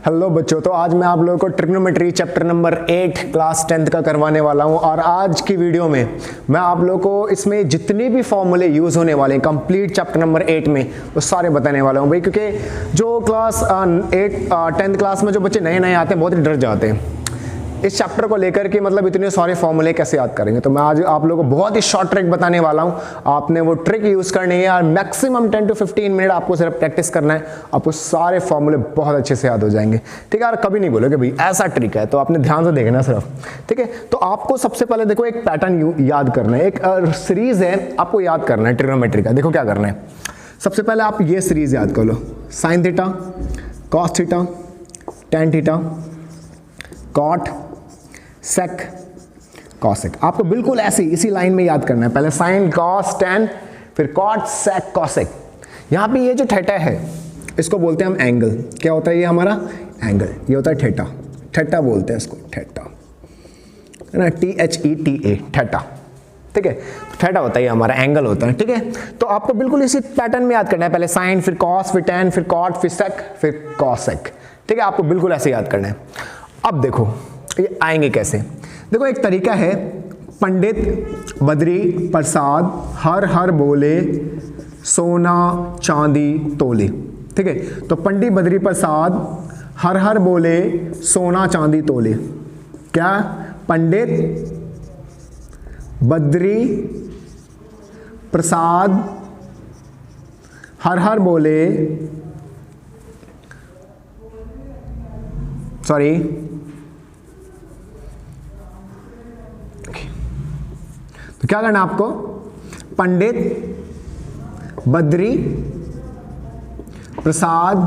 Hello बच्चों, तो आज मैं आप लोगों को trigonometry chapter number 8 class 10th का करवाने वाला हूं। और आज की वीडियो में मैं आप लोगों को इसमें जितने भी फॉर्मूले यूज़ होने वाले हैं कंप्लीट चैप्टर नंबर 8 में वो सारे बताने वाला हूं भाई, क्योंकि जो क्लास 10th क्लास में जो बच्चे नए नए आते हैं बहुत ही डर जाते हैं इस चैप्टर को लेकर के, मतलब इतने सारे फॉर्मूले कैसे याद करेंगे। तो मैं आज आप लोगों को बहुत ही शॉर्ट ट्रिक बताने वाला हूं। आपने वो ट्रिक यूज करनी है और मैक्सिमम 10 to 15 मिनट आपको सिर्फ प्रैक्टिस करना है, आपको सारे फॉर्मूले बहुत अच्छे से याद हो जाएंगे। ठीक है, और कभी नहीं बोलोगे भाई ऐसा ट्रिक है, तो आपने ध्यान से देखना सिर्फ। ठीक है, तो आपको सबसे पहले देखो एक पैटर्न याद करना है, एक सीरीज है आपको याद करना है ट्रिग्नोमेट्री का। देखो क्या करना है, सबसे पहले आप ये सीरीज याद कर लो, sine theta, cos theta, tan theta, cot, sec, cosec. आपको बिल्कुल ऐसे इसी लाइन में याद करना है, पहले साइन, कॉस, टेन, फिर कॉट, सेक, कॉसेक। यहाँ पे ये जो थीटा है इसको बोलते हैं हम एंगल। क्या होता है ये हमारा एंगल, ये होता है थीटा। थीटा बोलते हैं इसको, थीटा है ना, THETA, थीटा। ठीक है, थीटा होता है ये हमारा एंगल होता है। ठीक है, तो आपको बिल्कुल इसी पैटर्न में याद करना है, पहले साइन, फिर कॉस, फिर टेन, फिर कॉट, फिर सेक, फिर कॉसेक। ठीक है, आपको बिल्कुल ऐसे याद करना है। अब देखो ये आएंगे कैसे। देखो एक तरीका है, पंडित बद्री प्रसाद हर हर बोले सोना चांदी तोले। ठीक है, तो पंडित बद्री प्रसाद हर हर बोले सोना चांदी तोले। क्या, पंडित बद्री प्रसाद हर हर बोले, सॉरी, तो क्या करना है आपको, पंडित बद्री प्रसाद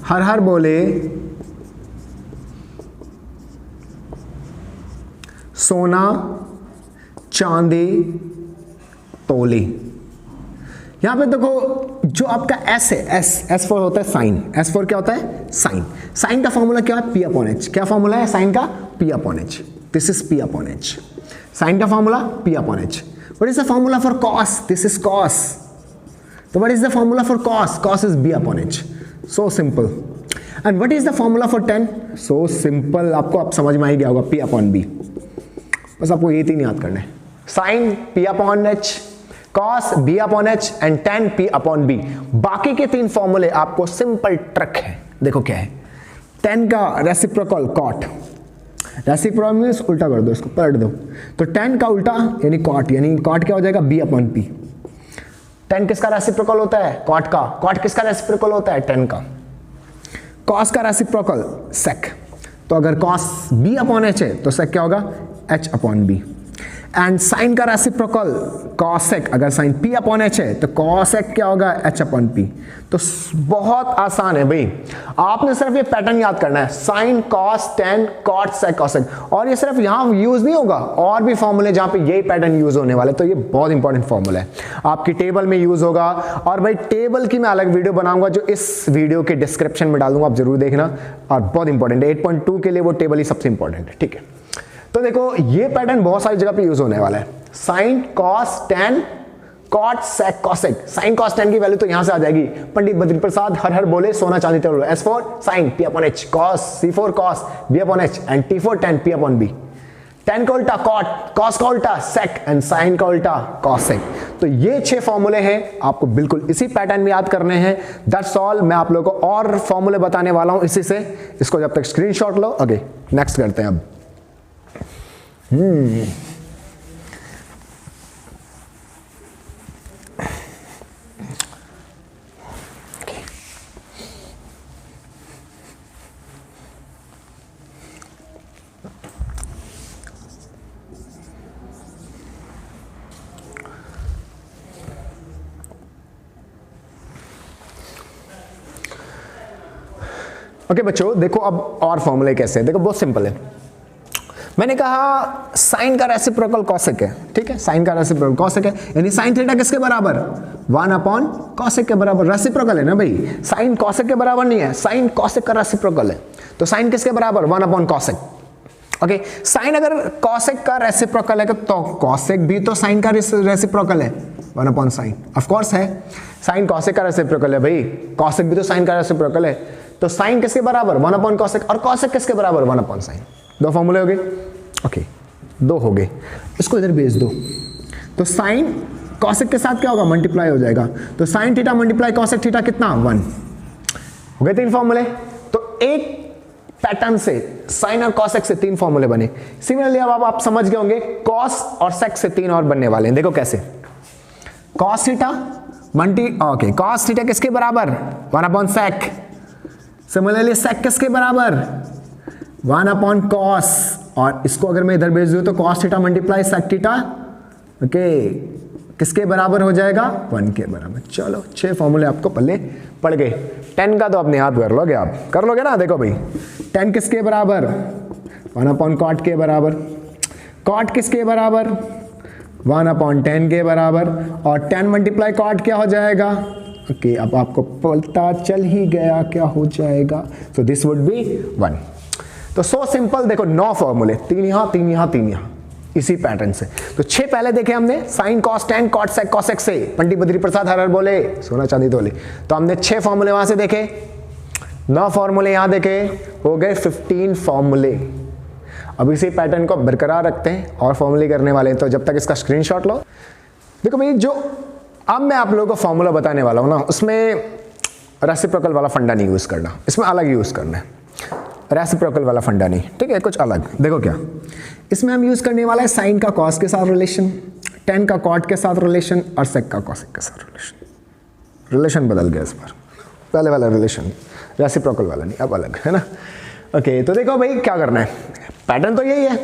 हर हर बोले सोना चांदी तोले। यहां पे देखो जो आपका एस है, एस फॉर होता है साइन। एस फॉर क्या होता है, साइन। साइन का फॉर्मूला क्या है, P अपॉन H। क्या फॉर्मूला है साइन का, P upon H। This is P upon H। Sine का formula P upon H। What is the formula for cos, this is cos. तो what is the formula for cos, cos is B upon H। So simple. And what is the formula for tan, so simple, आपको अब समझ में आ गया होगा, P upon B। बस आपको ये तीन याद करना है, sine P upon H, cos B upon H and tan P upon B। बाकी के तीन फॉर्मूले आपको सिंपल ट्रिक है। देखो क्या है, tan का रेसिप्रोकल कॉट, रेसिप्रोकल मींस उल्टा कर दो, इसको पलट दो, तो tan का उल्टा यानी कॉट, यानी कॉट क्या हो जाएगा, B अपॉन P। tan किसका रेसिप्रोकल होता है, कॉट का। कॉट किसका रेसिप्रोकल होता है, tan का। कॉस का रेसिप्रोकल सेक, तो अगर कॉस B अपॉन H है तो सेक क्या होगा, H upon B। And sine का रेसिप्रोकल कॉसेक, अगर साइन P अपॉन H है तो कॉसेक क्या होगा, H अपॉन P। तो बहुत आसान है भाई, आपने सिर्फ ये पैटर्न याद करना है, sign, cos, tan, cot, sec, cosec. और ये सिर्फ यहाँ यूज नहीं होगा, और भी फॉर्मूले जहाँ पे यही पैटर्न यूज होने वाले। तो ये बहुत इंपॉर्टेंट फॉर्मूला है, आपकी टेबल में यूज होगा। और भाई टेबल की मैं अलग वीडियो बनाऊंगा जो इस वीडियो के डिस्क्रिप्शन में डाल दूंगा, आप जरूर देखना। और बहुत इंपॉर्टेंट है, 8.2 के लिए वो टेबल ही सबसे इंपॉर्टेंट है। ठीक है, तो देखो ये पैटर्न बहुत सारी जगह पे यूज होने वाला है, sign, cos, tan, cot, sec, cosec. Sign cos ten की वैल्यू तो यहां से आ जाएगी, पंडित बद्री प्रसाद हर हर बोले सोना चांदी तोले। S for sine P upon H, cos C for cos B upon H and T for tan P upon B। Tan का उल्टा कॉट, कॉस का उल्टा सेक एंड साइन का उल्टा कॉसेक। तो ये 6 फॉर्मूले हैं, आपको बिल्कुल इसी पैटर्न में याद करने हैं। That's all. मैं आप लोगों को और फॉर्मूले बताने वाला हूं इसी से, इसको जब तक स्क्रीनशॉट लो। ओके, नेक्स्ट करते हैं अब। ओके बच्चों, देखो अब और फॉर्मूले कैसे हैं। देखो बहुत सिंपल है, मैंने कहा साइन का रेसिप्रोकल कॉसेक है। ठीक है, साइन का रेसिप्रोकल कॉसेक है, यानी साइन थीटा किसके बराबर, 1 अपॉन कॉसेक के बराबर। रेसिप्रोकल है ना भाई, साइन कॉसेक के बराबर नहीं है, साइन कॉसेक का रेसिप्रोकल है। तो साइन किसके बराबर, 1 अपॉन कॉसेक। ओके, साइन अगर कॉसेक का रेसिप्रोकल है तो कॉसेक भी तो साइन का रेसिप्रोकल है, 1 अपॉन साइन। ऑफ कोर्स है, साइन कॉसेक का रेसिप्रोकल है भाई, कॉसेक भी तो साइन का रेसिप्रोकल है। तो साइन किसके बराबर 1 अपॉन कॉसेक, और कॉसेक किसके बराबर 1 अपॉन साइन। दो फॉर्मूले हो गए, ओके दो हो गए, इसको इधर भेज दो। तो साइन कॉसेक के साथ क्या होगा, मल्टीप्लाई हो जाएगा, तो sine theta multiply cosec theta कितना 1, हो गए 3 फॉर्मूले। तो एक पैटर्न से साइन और कॉसेक से 3 फॉर्मूले बने। सिमिलरली अब आप समझ गए होंगे कॉस और सेक से 3 और बनने वाले हैं। देखो कैसे, cos theta okay, cos theta किसके बराबर 1 अपॉन सेक, सिमिलरली सेक किसके बराबर 1 अपॉन कॉस, और इसको अगर मैं इधर भेज दूं तो cos theta multiply sec theta okay किसके बराबर हो जाएगा 1 के बराबर। चलो 6 फॉर्मूले आपको पहले पड़ गए। 10 का तो अपने याद कर लोगे, आप कर लोगे ना। देखो भाई 10 किसके बराबर 1 अपॉन कॉट के बराबर, कॉट किसके बराबर 1 अपॉन 10 के बराबर, और 10 मल्टीप्लाई कॉट क्या हो जाएगा ओके अब आपको पता चल ही गया क्या हो जाएगा, सो दिस वुड बी 1। तो सो सिंपल, देखो 9 फॉर्मूले, 3 यहां 3 यहां 3 यहां, इसी पैटर्न से। तो 6 पहले देखे हमने, sine cos tan cot sec cosec से, पंडित बद्री प्रसाद हर हर बोले सोना चांदी तोले। तो हमने 6 फॉर्मूले वहां से देखे, 9 फॉर्मूले यहां देखे, हो गए 15 फॉर्मूले। अब इसी पैटर्न को बरकरार रखते हैं और फॉर्मूले करने वाले हैं। तो जब तक इसका स्क्रीनशॉट लो। देखो भाई जो अब मैं आप लोगों को फॉर्मूला बताने वाला हूं ना, उसमें रेसिप्रोकल वाला फंडा नहीं यूज करना, इसमें अलग यूज करना है। रेसिप्रोकल वाला फंडा नहीं, ठीक है, कुछ अलग। देखो क्या इसमें हम यूज करने वाला है, साइन का कॉस के साथ रिलेशन, टेन का कॉट के साथ रिलेशन, और सेक का कॉसेक के साथ रिलेशन। रिलेशन बदल गया इस बार, पहले वाला रिलेशन रेसिप्रोकल वाला नहीं, अब अलग है ना। ओके तो देखो भाई क्या करना है, पैटर्न तो यही है,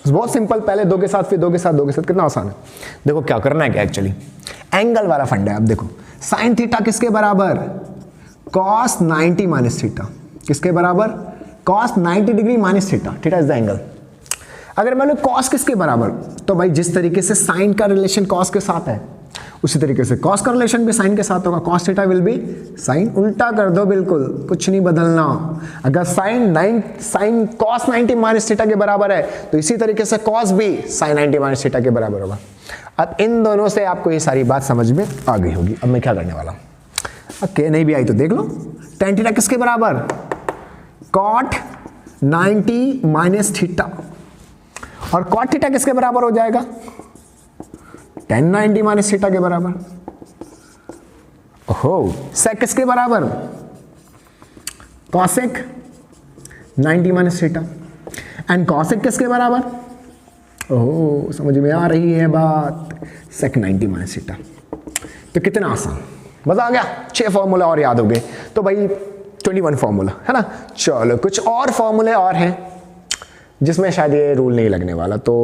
बहुत सिंपल, पहले 2 के साथ फिर 2 के साथ 2 के साथ, कितना आसान है। देखो क्या करना है, क्या एक्चुअली एंगल वाला फंडा है। अब देखो साइन थीटा किसके बराबर कॉस 90 माइनस थीटा, किसके बराबर cos 90 degree minus theta, theta is the angle. अगर मान लो कॉस किसके बराबर, तो भाई जिस तरीके से साइन का रिलेशन कॉस के साथ है उसी तरीके से कॉस का रिलेशन भी साइन के साथ होगा, cos theta will be sine, उल्टा कर दो, बिल्कुल कुछ नहीं बदलना। अगर साइन कॉस 90 माइनस थीटा के बराबर है तो इसी तरीके से कॉस भी साइन 90 माइनस थीटा के बराबर होगा। अब इन दोनों से आपको ये सारी बात समझ में आ गई होगी। अब मैं क्या करने वाला हूं, ओके नहीं भी आई तो देख लो, tan थीटा किसके बराबर कॉट 90 माइनस थीटा, और कॉट थीटा किसके बराबर हो जाएगा tan 90 माइनस थीटा के बराबर। ओहो, सेक किसके बराबर cosec 90 minus theta, and cosec किसके बराबर, ओहो समझ में आ रही है बात, सेक 90 माइनस थीटा। तो कितना आसान, मजा आ गया, 6 फॉर्मूला और याद हो गए। तो भाई 21 फॉर्मूला है ना। चलो कुछ और फॉर्मूले और हैं जिसमें शायद ये रूल नहीं लगने वाला, तो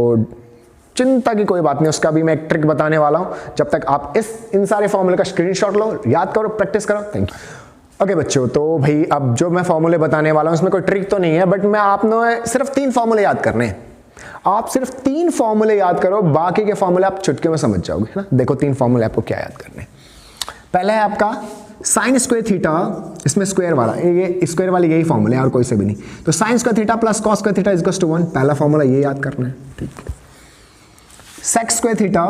चिंता की कोई बात नहीं, उसका भी मैं एक ट्रिक बताने वाला हूं। जब तक आप इन सारे फॉर्मूले का स्क्रीनशॉट लो, याद करो, प्रैक्टिस करो। Thank you. ओके बच्चों, तो भाई अब जो मैं फॉर्मूले बताने वाला हूं उसमें कोई ट्रिक तो नहीं है, बट मैं आपने सिर्फ 3 फॉर्मूले याद करने हैं। आप सिर्फ 3 फॉर्मूले याद करो, बाकी के फॉर्मूले आप चुटकी में समझ जाओगे, है ना। देखो 3 फॉर्मूले आपको क्या याद करने हैं। पहला है आपका साइन स्क्वायर थीटा, इसमें स्क्वायर वाला, ये स्क्वायर वाली यही फॉर्मूला है और कोई से भी नहीं। तो sine square theta plus cos square theta equals to 1, पहला फॉर्मूला ये याद करना है, ठीक है। Sec square theta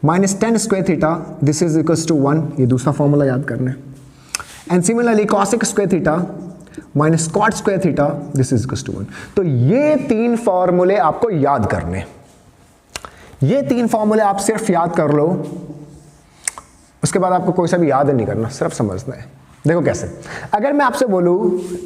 minus tan square theta this is equals to 1, ये दूसरा फॉर्मूला याद करना है। And similarly cosec square theta minus cot square theta this is equals to 1। तो ये 3 फॉर्मूले आपको याद करने, ये 3 फॉर्मूले आप सिर्फ याद कर लो, उसके बाद आपको कोई सा भी याद नहीं करना, सिर्फ समझना है। देखो कैसे, अगर मैं आपसे बोलूं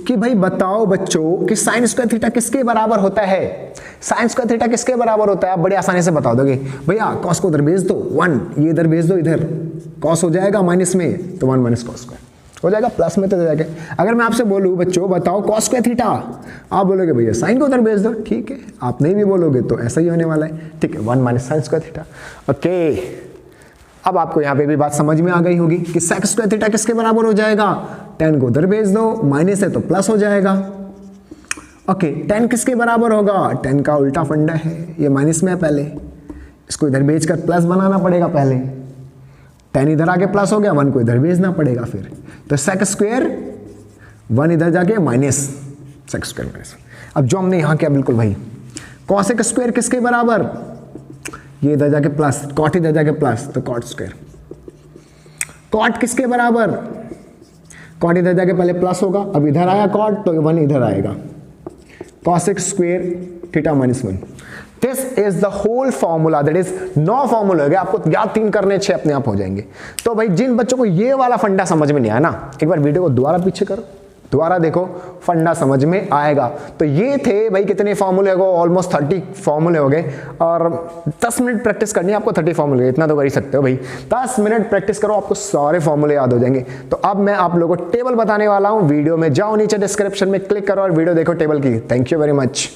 कि भाई बताओ बच्चों कि साइन स्क्वायर थीटा किसके बराबर होता है, साइन स्क्वायर थीटा किसके बराबर होता है, आप बड़े आसानी से बता दोगे। भैया कॉस को उधर भेज दो 1, ये इधर भेज दो, इधर कॉस हो जाएगा माइनस में, तो 1 माइनस कॉस स्क्वायर हो जाएगा, प्लस में तो जाएगा। अगर मैं आपसे बोलूं बच्चों बताओ कॉस स्क्वायर थीटा, आप बोलोगे भैया साइन को उधर भेज दो, ठीक है। आप नहीं भी बोलोगे तो ऐसा ही होने वाला है, ठीक है, 1 minus sign square theta. Okay, अब आपको यहां पे भी बात समझ में आ गई होगी कि सेक स्क्वायर थीटा किसके बराबर हो जाएगा, 10 को उधर भेज दो, माइनस है तो प्लस हो जाएगा। ओके, 10 किसके बराबर होगा, 10 का उल्टा फंडा है, ये माइनस में है, पहले इसको इधर भेजकर प्लस बनाना पड़ेगा, पहले 10 इधर आके प्लस हो गया, 1 को इधर भेजना पड़ेगा फिर, तो सेक स्क्वायर 1 इधर जाके माइनस सेक स्क्वायर माइनस। अब जो हमने यहां किया बिल्कुल भाई, कॉसेक स्क्वायर किसके बराबर, ये इधर जाके प्लस, कॉट इधर जाके प्लस, तो कॉट स्क्वायर। कॉट किसके बराबर, कॉट इधर जाके पहले प्लस होगा, अब इधर आया कॉट तो 1 इधर आएगा, cosec square theta minus 1। This is the whole formula, that is 9 formula हो गए, आपको याद 3 करने 6 अपने आप हो जाएंगे। तो भाई जिन बच्चों को ये वाला फंडा समझ में नहीं आया ना, एक बार वीडियो को दोबारा पीछे करो, दोबारा देखो, फंडा समझ में आएगा। तो ये थे भाई कितने फॉर्मूले हो, ऑलमोस्ट 30 फॉर्मूले हो गए, और 10 मिनट प्रैक्टिस करनी है आपको, 30 फॉर्मूले, इतना तो कर ही सकते हो भाई। 10 मिनट प्रैक्टिस करो, आपको सारे फॉर्मूले याद हो जाएंगे। तो अब मैं आप लोगों को टेबल बताने वाला हूं, वीडियो में जाओ, नीचे डिस्क्रिप्शन में क्लिक करो और वीडियो देखो टेबल की। Thank you very much.